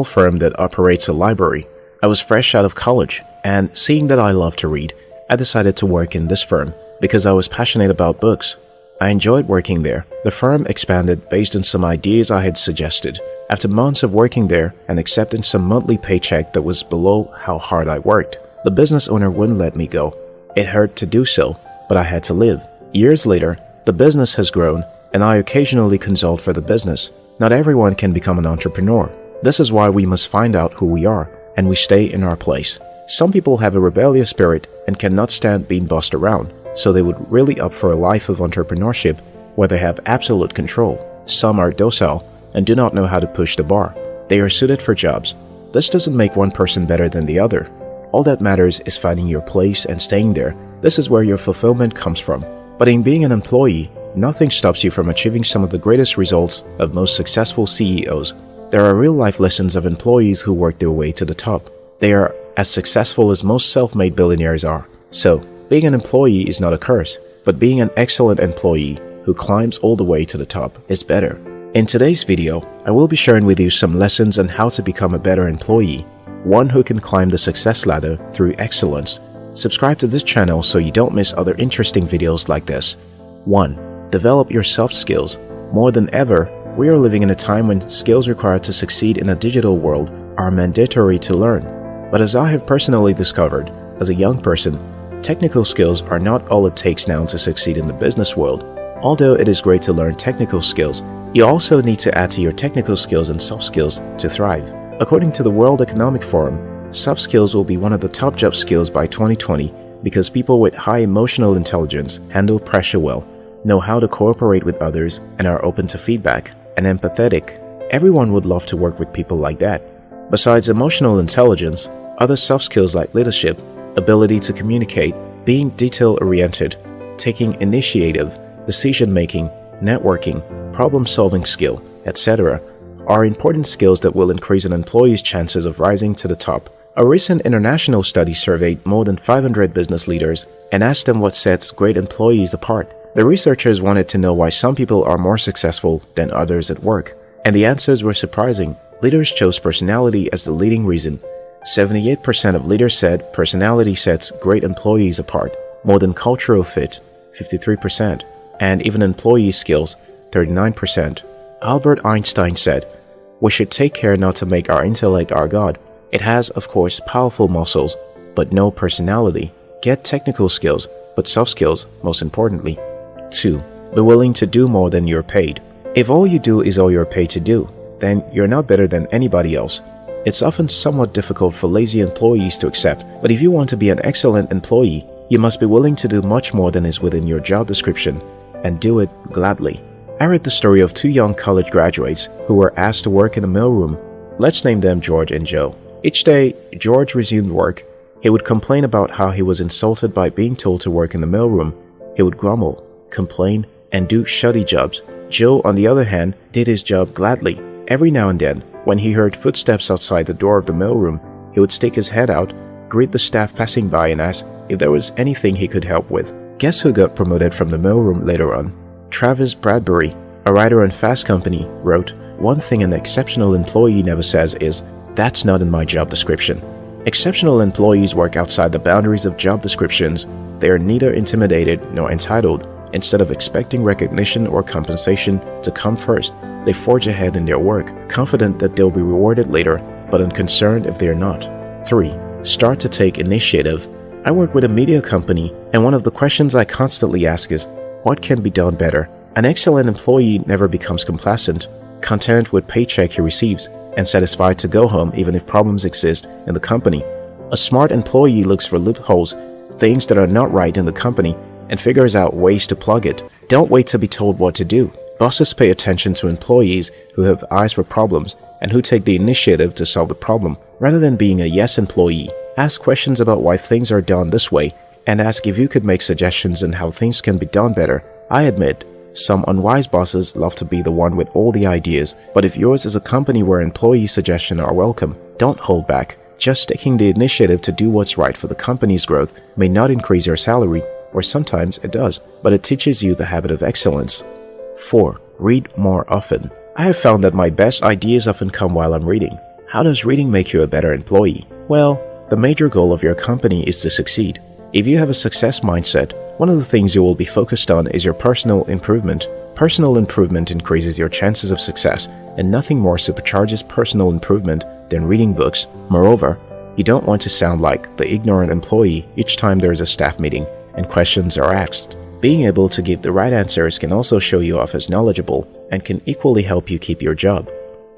firm that operates a library. I was fresh out of college, and seeing that I love to read, I decided to work in this firm because I was passionate about books. I enjoyed working there. The firm expanded based on some ideas I had suggested. After months of working there and accepting some monthly paycheck that was below how hard I worked, the business owner wouldn't let me go. It hurt to do so, but I had to live. Years later, the business has grown, and I occasionally consult for the business. Not everyone can become an entrepreneur. This is why we must find out who we are, and we stay in our place. Some people have a rebellious spirit and cannot stand being bossed around, so they would really opt for a life of entrepreneurship where they have absolute control. Some are docile and do not know how to push the bar. They are suited for jobs. This doesn't make one person better than the other. All that matters is finding your place and staying there. This is where your fulfillment comes from. But in being an employee, nothing stops you from achieving some of the greatest results of most successful CEOs. There are real-life lessons of employees who work their way to the top. They are as successful as most self-made billionaires are. So, being an employee is not a curse, but being an excellent employee who climbs all the way to the top is better. In today's video, I will be sharing with you some lessons on how to become a better employee, one who can climb the success ladder through excellence. Subscribe to this channel so you don't miss other interesting videos like this. 1. Develop your soft skills. More than ever, we are living in a time when skills required to succeed in a digital world are mandatory to learn. But as I have personally discovered, as a young person, technical skills are not all it takes now to succeed in the business world. Although it is great to learn technical skills, you also need to add to your technical skills and soft skills to thrive. According to the World Economic Forum, soft skills will be one of the top job skills by 2020 because people with high emotional intelligence handle pressure well, know how to cooperate with others, and are open to feedback, and empathetic. Everyone would love to work with people like that. Besides emotional intelligence, other soft skills like leadership, ability to communicate, being detail-oriented, taking initiative, decision-making, networking, problem-solving skill, etc. are important skills that will increase an employee's chances of rising to the top. A recent international study surveyed more than 500 business leaders and asked them what sets great employees apart. The researchers wanted to know why some people are more successful than others at work, and the answers were surprising. Leaders chose personality as the leading reason. 78% of leaders said personality sets great employees apart, more than cultural fit, 53%, and even employee skills, 39%. Albert Einstein said, "We should take care not to make our intellect our god. It has, of course, powerful muscles, but no personality. Get technical skills, but soft skills most importantly." 2. Be willing to do more than you're paid. If all you do is all you're paid to do, then you're not better than anybody else. It's often somewhat difficult for lazy employees to accept, but if you want to be an excellent employee, you must be willing to do much more than is within your job description, and do it gladly. I read the story of two young college graduates who were asked to work in a mailroom. Let's name them George and Joe. Each day, George resumed work. He would complain about how he was insulted by being told to work in the mailroom. He would grumble, complain, and do shoddy jobs. Joe, on the other hand, did his job gladly. Every now and then, when he heard footsteps outside the door of the mailroom, he would stick his head out, greet the staff passing by, and ask if there was anything he could help with. Guess who got promoted from the mailroom later on? Travis Bradbury, a writer on Fast Company, wrote, "One thing an exceptional employee never says is, 'That's not in my job description.'" Exceptional employees work outside the boundaries of job descriptions. They are neither intimidated nor entitled. Instead of expecting recognition or compensation to come first, they forge ahead in their work, confident that they'll be rewarded later, but unconcerned if they are not. 3. Start to take initiative. I work with a media company, and one of the questions I constantly ask is, what can be done better? An excellent employee never becomes complacent, content with paycheck he receives, and satisfied to go home even if problems exist in the company. A smart employee looks for loopholes, things that are not right in the company, and figures out ways to plug it. Don't wait to be told what to do. Bosses pay attention to employees who have eyes for problems and who take the initiative to solve the problem. Rather than being a yes employee, ask questions about why things are done this way and ask if you could make suggestions on how things can be done better. I admit, some unwise bosses love to be the one with all the ideas, but if yours is a company where employee suggestions are welcome, don't hold back. Just taking the initiative to do what's right for the company's growth may not increase your salary, or sometimes it does, but it teaches you the habit of excellence. 4. Read more often. I have found that my best ideas often come while I'm reading. How does reading make you a better employee? Well, the major goal of your company is to succeed. If you have a success mindset, one of the things you will be focused on is your personal improvement. Personal improvement increases your chances of success, and nothing more supercharges personal improvement than reading books. Moreover, you don't want to sound like the ignorant employee each time there is a staff meeting and questions are asked. Being able to give the right answers can also show you off as knowledgeable and can equally help you keep your job.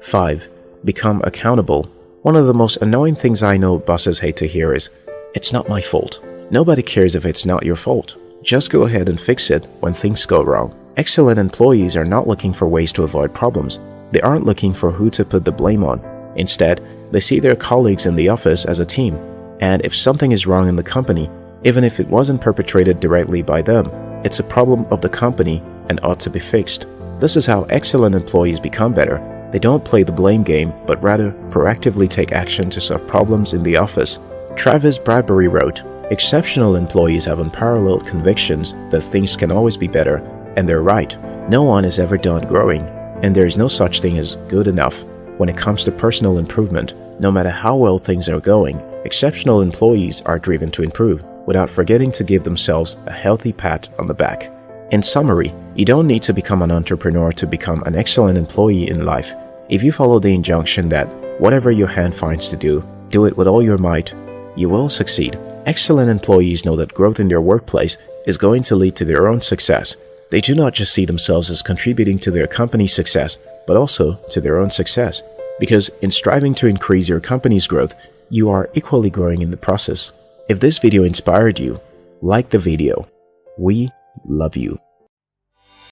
5. Become accountable. One of the most annoying things I know bosses hate to hear is, "It's not my fault." Nobody cares if it's not your fault. Just go ahead and fix it when things go wrong. Excellent employees are not looking for ways to avoid problems. They aren't looking for who to put the blame on. Instead, they see their colleagues in the office as a team. And if something is wrong in the company, even if it wasn't perpetrated directly by them, it's a problem of the company and ought to be fixed. This is how excellent employees become better. They don't play the blame game, but rather proactively take action to solve problems in the office. Travis Bradbury wrote, "Exceptional employees have unparalleled convictions that things can always be better, and they're right. No one is ever done growing, and there is no such thing as good enough. When it comes to personal improvement, no matter how well things are going, exceptional employees are driven to improve, without forgetting to give themselves a healthy pat on the back." In summary, you don't need to become an entrepreneur to become an excellent employee in life. If you follow the injunction that whatever your hand finds to do, do it with all your might, you will succeed. Excellent employees know that growth in their workplace is going to lead to their own success. They do not just see themselves as contributing to their company's success, but also to their own success. Because in striving to increase your company's growth, you are equally growing in the process. If this video inspired you, like the video. We love you.